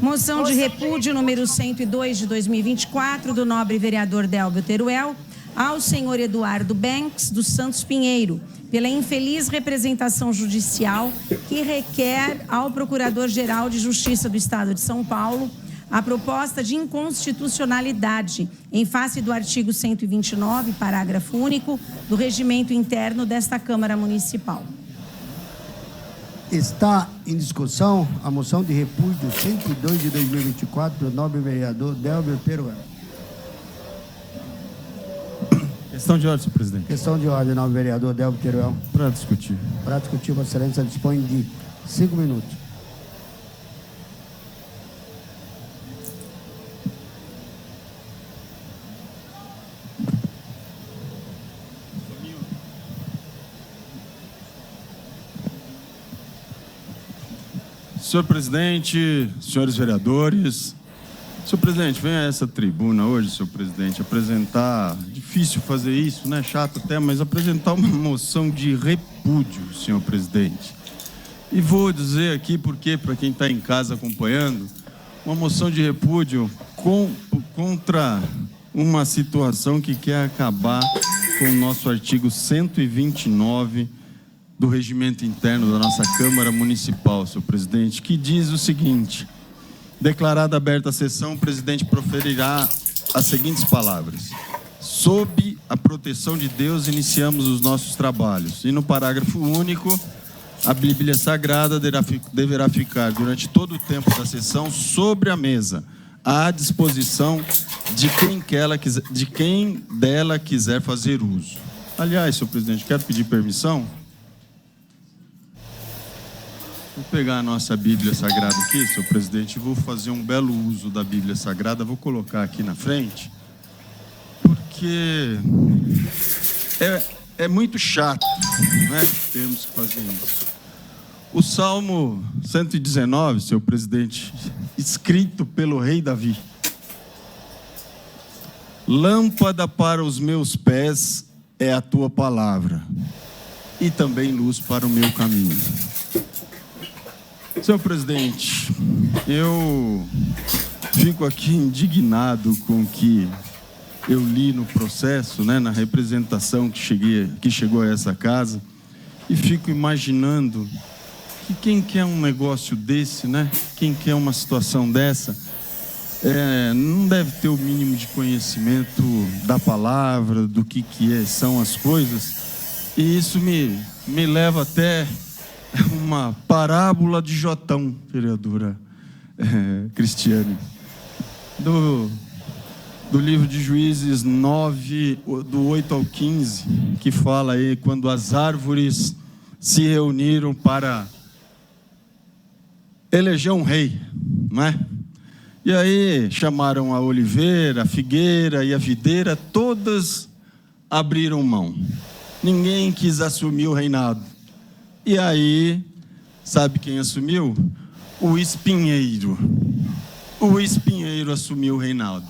Moção de repúdio número 102 de 2024 do nobre vereador Délbio Teruel ao senhor Eduardo Banks dos Santos Pinheiro, pela infeliz representação judicial que requer ao Procurador-Geral de Justiça do Estado de São Paulo a proposta de inconstitucionalidade em face do artigo 129, parágrafo único, do regimento interno desta Câmara Municipal. Está em discussão a moção de repúdio 102 de 2024 do nobre vereador Délbio Teruel. Questão de ordem, senhor presidente. Questão de ordem, nobre vereador Délbio Teruel. Para discutir. Para discutir, Vossa Excelência dispõe de 5 minutos. Senhor presidente, senhores vereadores, senhor presidente, venha a essa tribuna hoje, senhor presidente, apresentar, difícil fazer isso, né, chato até, mas apresentar uma moção de repúdio, senhor presidente. E vou dizer aqui porque, para quem está em casa acompanhando, uma moção de repúdio contra uma situação que quer acabar com o nosso artigo 129 do regimento interno da nossa Câmara Municipal, senhor presidente, que diz o seguinte: declarada aberta a sessão, o presidente proferirá as seguintes palavras: sob a proteção de Deus iniciamos os nossos trabalhos. E no parágrafo único, a Bíblia Sagrada deverá ficar durante todo o tempo da sessão sobre a mesa, à disposição de quem dela quiser fazer uso. Aliás, senhor presidente, quero pedir permissão. Vou pegar a nossa Bíblia Sagrada aqui, senhor presidente, e vou fazer um belo uso da Bíblia Sagrada. Vou colocar aqui na frente, porque é muito chato, né, termos que fazer isso. O Salmo 119, senhor presidente, escrito pelo rei Davi: lâmpada para os meus pés é a tua palavra, e também luz para o meu caminho. Senhor presidente, eu fico aqui indignado com o que eu li no processo, né, na representação que chegou a essa casa, e fico imaginando que quem quer um negócio desse, né, quem quer uma situação dessa, não deve ter o mínimo de conhecimento da palavra, do que são as coisas, e isso me leva até uma parábola de Jotão, vereadora Cristiane, do livro de Juízes 9, do 8 ao 15, que fala aí quando as árvores se reuniram para eleger um rei, não é? E aí chamaram a oliveira, a figueira e a videira, todas abriram mão. Ninguém quis assumir o reinado. E aí, sabe quem assumiu? O espinheiro. O espinheiro assumiu o reinado.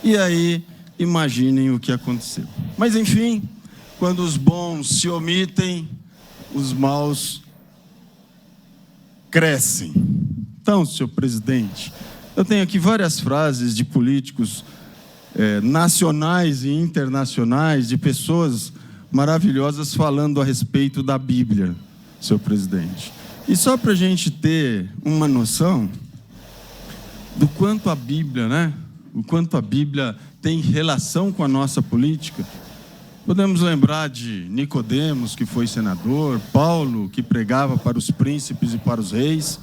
E aí, imaginem o que aconteceu. Mas, enfim, quando os bons se omitem, os maus crescem. Então, senhor presidente, eu tenho aqui várias frases de políticos nacionais e internacionais, de pessoas maravilhosas falando a respeito da Bíblia, senhor presidente. E só para a gente ter uma noção do quanto a Bíblia, né? O quanto a Bíblia tem relação com a nossa política, podemos lembrar de Nicodemos, que foi senador, Paulo, que pregava para os príncipes e para os reis,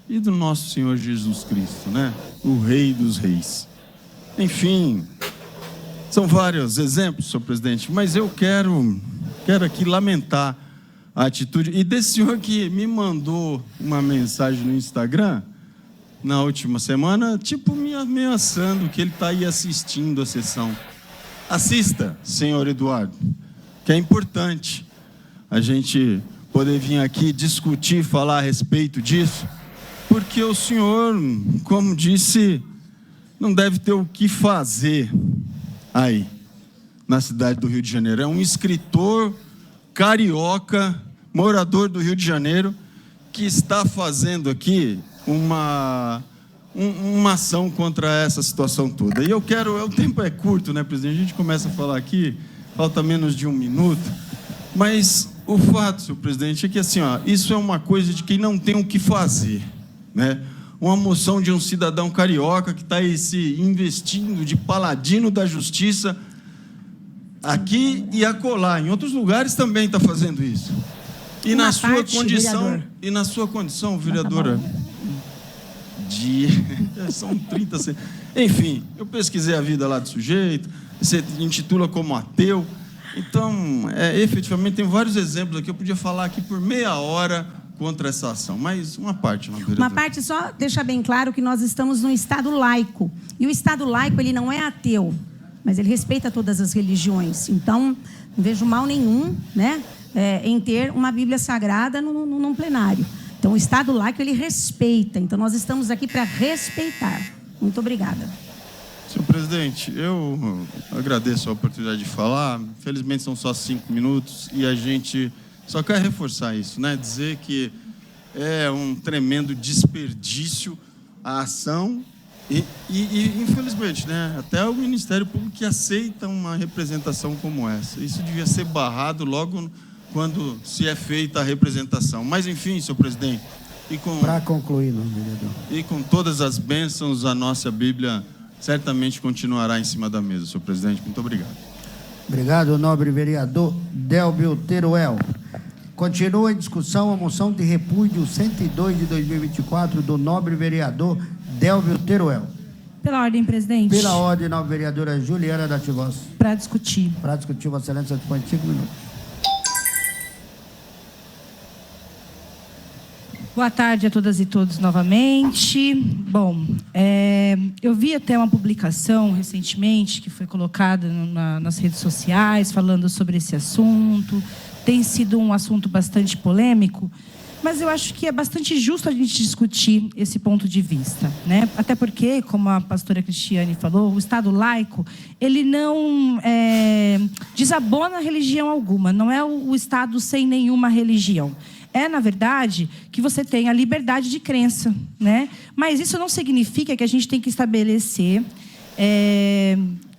e do nosso Senhor Jesus Cristo, né? O Rei dos Reis. Enfim, são vários exemplos, senhor presidente, mas eu quero aqui lamentar a atitude, e desse senhor que me mandou uma mensagem no Instagram na última semana, tipo me ameaçando que ele está aí assistindo a sessão. Assista, senhor Eduardo, que é importante a gente poder vir aqui discutir, falar a respeito disso, porque o senhor, como disse, não deve ter o que fazer aí na cidade do Rio de Janeiro. É um escritor carioca, morador do Rio de Janeiro, que está fazendo aqui uma ação contra essa situação toda. E eu quero... O tempo é curto, né, presidente? A gente começa a falar aqui, falta menos de 1 minuto. Mas o fato, senhor presidente, é que assim, isso é uma coisa de quem não tem o que fazer, né? Uma moção de um cidadão carioca que está aí se investindo de paladino da justiça aqui e acolá. Em outros lugares também está fazendo isso. E na sua condição, vereadora, são 30... Enfim, eu pesquisei a vida lá do sujeito, você intitula como ateu. Então, efetivamente, tem vários exemplos aqui. Eu podia falar aqui por meia hora contra essa ação, mas uma parte, vereadora. Uma parte, só deixar bem claro que nós estamos num Estado laico. E o Estado laico, ele não é ateu, mas ele respeita todas as religiões. Então, não vejo mal nenhum, né, em ter uma Bíblia Sagrada num plenário. Então, o Estado laico, ele respeita. Então, nós estamos aqui para respeitar. Muito obrigada. Senhor presidente, eu agradeço a oportunidade de falar. Infelizmente, são só 5 minutos e a gente só quer reforçar isso, né? Dizer que é um tremendo desperdício a ação e infelizmente, né? Até o Ministério Público que aceita uma representação como essa. Isso devia ser barrado logo quando se é feita a representação. Mas, enfim, senhor presidente, para concluir, vereador. E com todas as bênçãos, a nossa Bíblia certamente continuará em cima da mesa, senhor presidente. Muito obrigado. Obrigado, nobre vereador Délbio Teruel. Continua em discussão a moção de repúdio 102 de 2024 do nobre vereador Délbio Teruel. Pela ordem, presidente. Pela ordem, nobre vereadora Juliana da Tivós. Para discutir. Para discutir, Vossa Excelência dispõe de 5 minutos. Boa tarde a todas e todos novamente. Bom, eu vi até uma publicação recentemente que foi colocada nas redes sociais falando sobre esse assunto. Tem sido um assunto bastante polêmico, mas eu acho que é bastante justo a gente discutir esse ponto de vista, né? Até porque, como a pastora Cristiane falou, o Estado laico, ele não desabona religião alguma, não é o Estado sem nenhuma religião. Na verdade, que você tem a liberdade de crença, né? Mas isso não significa que a gente tem que estabelecer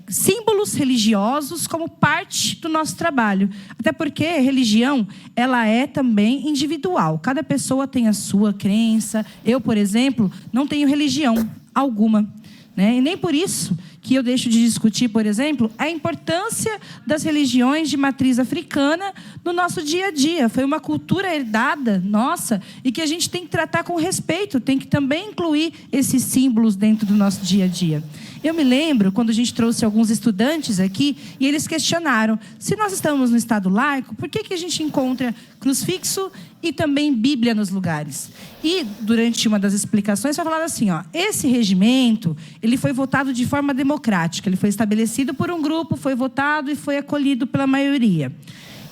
símbolos religiosos como parte do nosso trabalho. Até porque a religião, ela é também individual. Cada pessoa tem a sua crença. Eu, por exemplo, não tenho religião alguma, né? E nem por isso que eu deixo de discutir, por exemplo, a importância das religiões de matriz africana no nosso dia a dia. Foi uma cultura herdada nossa e que a gente tem que tratar com respeito, tem que também incluir esses símbolos dentro do nosso dia a dia. Eu me lembro quando a gente trouxe alguns estudantes aqui e eles questionaram: se nós estamos no Estado laico, por que a gente encontra crucifixo e também Bíblia nos lugares? E durante uma das explicações foi falado assim, esse regimento, ele foi votado de forma democrática, ele foi estabelecido por um grupo, foi votado e foi acolhido pela maioria.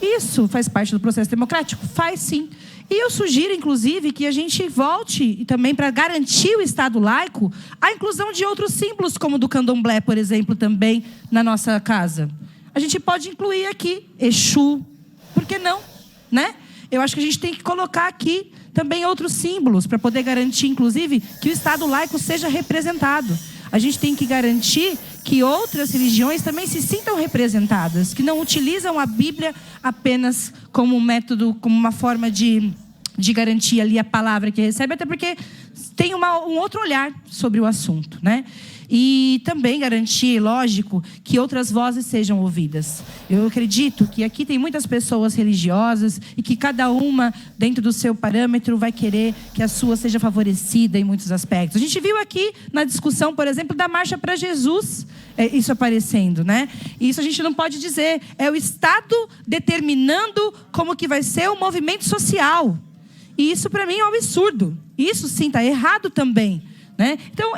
Isso faz parte do processo democrático? Faz sim. E eu sugiro, inclusive, que a gente volte também para garantir o Estado laico a inclusão de outros símbolos, como o do candomblé, por exemplo, também na nossa casa. A gente pode incluir aqui Exu, por que não, né? Eu acho que a gente tem que colocar aqui também outros símbolos para poder garantir, inclusive, que o Estado laico seja representado. A gente tem que garantir que outras religiões também se sintam representadas, que não utilizam a Bíblia apenas como um método, como uma forma de garantir ali a palavra que recebe, até porque tem um outro olhar sobre o assunto, né? E também garantir, lógico, que outras vozes sejam ouvidas. Eu acredito que aqui tem muitas pessoas religiosas e que cada uma, dentro do seu parâmetro, vai querer que a sua seja favorecida em muitos aspectos. A gente viu aqui na discussão, por exemplo, da Marcha para Jesus, isso aparecendo, né? E isso a gente não pode dizer. É o Estado determinando como que vai ser o movimento social. E isso, para mim, é um absurdo. Isso, sim, está errado também. Né? Então,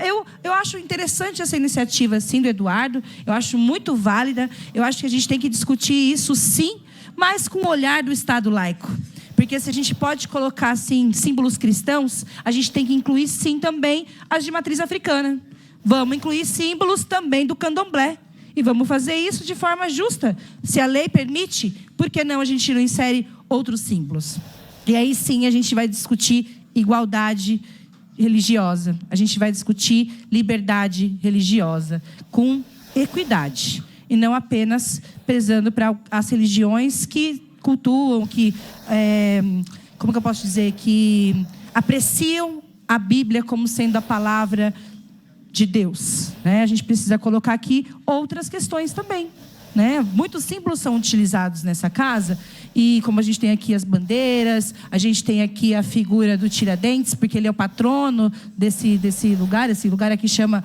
eu acho interessante essa iniciativa, assim, do Eduardo. Eu acho muito válida. Eu acho que a gente tem que discutir isso, sim, mas com o olhar do Estado laico. Porque se a gente pode colocar, assim, símbolos cristãos, a gente tem que incluir, sim, também as de matriz africana. Vamos incluir símbolos também do candomblé. E vamos fazer isso de forma justa. Se a lei permite, por que não a gente não insere outros símbolos? E aí, sim, a gente vai discutir igualdade religiosa. A gente vai discutir liberdade religiosa com equidade. E não apenas prezando para as religiões que cultuam, que, como que eu posso dizer, que apreciam a Bíblia como sendo a palavra de Deus, né? A gente precisa colocar aqui outras questões também, né? Muitos símbolos são utilizados nessa casa, e como a gente tem aqui as bandeiras, a gente tem aqui a figura do Tiradentes, porque ele é o patrono desse lugar. Esse lugar aqui chama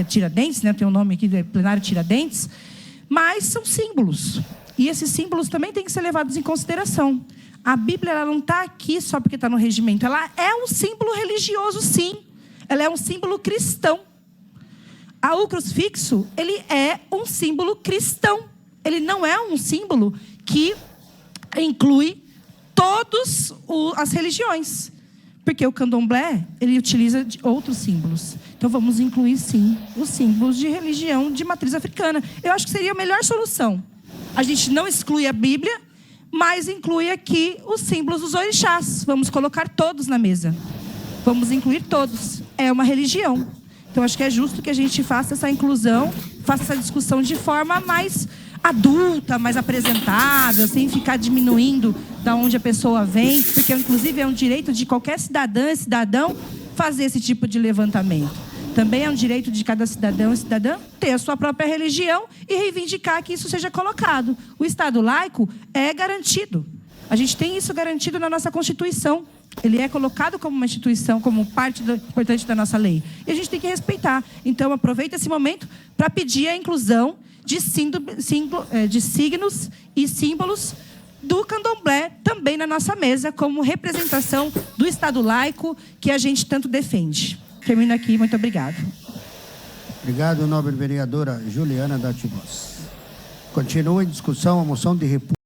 Tiradentes, né? Tem um nome aqui, Plenário Tiradentes. Mas são símbolos, e esses símbolos também têm que ser levados em consideração. A Bíblia, ela não está aqui só porque está no regimento. Ela é um símbolo religioso, sim. Ela é um símbolo cristão. O crucifixo, ele é um símbolo cristão. Ele não é um símbolo que inclui todas as religiões. Porque o candomblé, ele utiliza outros símbolos. Então, vamos incluir, sim, os símbolos de religião de matriz africana. Eu acho que seria a melhor solução. A gente não exclui a Bíblia, mas inclui aqui os símbolos dos orixás. Vamos colocar todos na mesa. Vamos incluir todos. É uma religião. Então, acho que é justo que a gente faça essa inclusão, faça essa discussão de forma mais adulta, mais apresentável, sem ficar diminuindo da onde a pessoa vem, porque, inclusive, é um direito de qualquer cidadã e cidadão fazer esse tipo de levantamento. Também é um direito de cada cidadão e cidadã ter a sua própria religião e reivindicar que isso seja colocado. O Estado laico é garantido. A gente tem isso garantido na nossa Constituição. Ele é colocado como uma instituição, como parte importante da nossa lei. E a gente tem que respeitar. Então, aproveita esse momento para pedir a inclusão de signos e símbolos do candomblé também na nossa mesa, como representação do Estado laico que a gente tanto defende. Termino aqui. Muito obrigado. Obrigado, nobre vereadora Juliana Datibos. Continua em discussão a moção de repúdio.